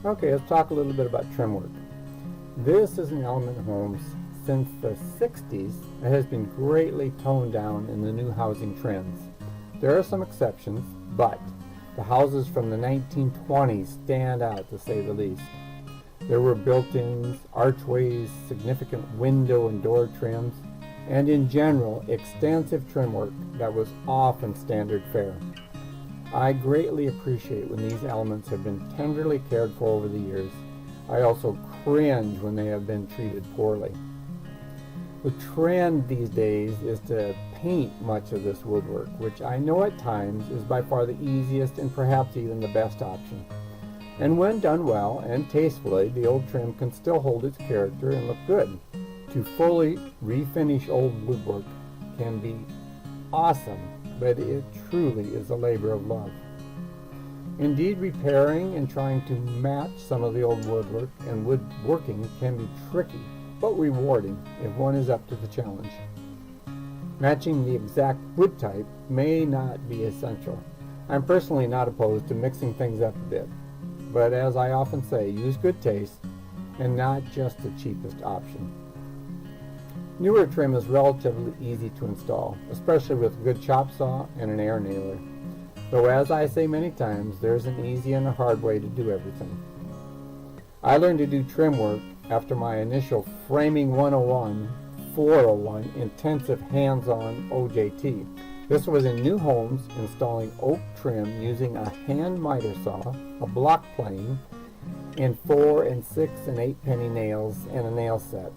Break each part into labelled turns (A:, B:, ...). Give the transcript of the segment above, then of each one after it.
A: Okay, let's talk a little bit about trim work. This is an element in homes since the 60s that has been greatly toned down in the new housing trends. There are some exceptions, but the houses from the 1920s stand out to say the least. There were built-ins, archways, significant window and door trims, and in general, extensive trim work that was often standard fare. I greatly appreciate when these elements have been tenderly cared for over the years. I also cringe when they have been treated poorly. The trend these days is to paint much of this woodwork, which I know at times is by far the easiest and perhaps even the best option. And when done well and tastefully, the old trim can still hold its character and look good. To fully refinish old woodwork can be awesome, but it truly is a labor of love. Indeed, repairing and trying to match some of the old woodwork and woodworking can be tricky, but rewarding if one is up to the challenge. Matching the exact wood type may not be essential. I'm personally not opposed to mixing things up a bit, but as I often say, use good taste and not just the cheapest option. Newer trim is relatively easy to install, especially with a good chop saw and an air nailer. Though as I say many times, there's an easy and a hard way to do everything. I learned to do trim work after my initial Framing 101, 401 intensive hands-on OJT. This was in new homes installing oak trim using a hand miter saw, a block plane, and 4 and 6 and 8 penny nails and a nail set.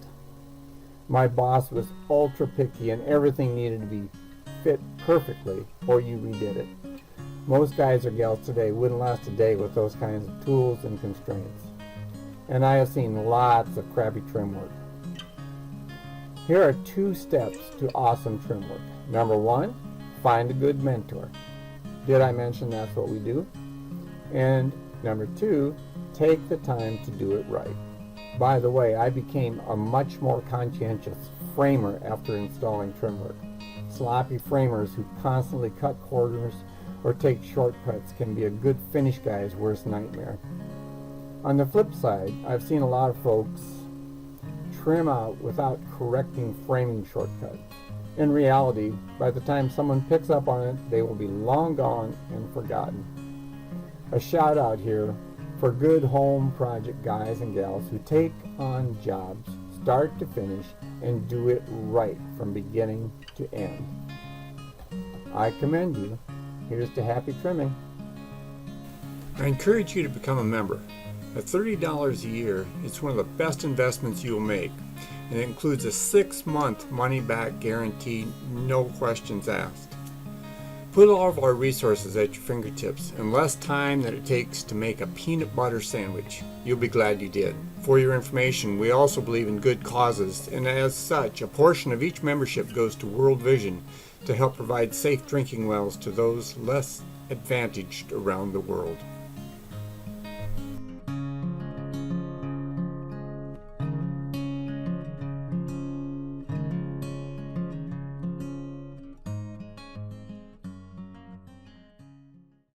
A: My boss was ultra picky and everything needed to be fit perfectly or you redid it. Most guys or gals today wouldn't last a day with those kinds of tools and constraints. And I have seen lots of crappy trim work. Here are 2 steps to awesome trim work. Number 1, find a good mentor. Did I mention that's what we do? And number 2, take the time to do it right. By the way, I became a much more conscientious framer after installing trim work. Sloppy framers who constantly cut corners or take shortcuts can be a good finish guy's worst nightmare. On the flip side, I've seen a lot of folks trim out without correcting framing shortcuts. In reality, by the time someone picks up on it, they will be long gone and forgotten. A shout out here for good home project guys and gals who take on jobs, start to finish, and do it right from beginning to end. I commend you. Here's to happy trimming.
B: I encourage you to become a member. At $30 a year, it's one of the best investments you will make, and it includes a 6-month money-back guarantee, no questions asked. Put all of our resources at your fingertips in less time than it takes to make a peanut butter sandwich. You'll be glad you did. For your information, we also believe in good causes, and as such, a portion of each membership goes to World Vision to help provide safe drinking wells to those less advantaged around the world.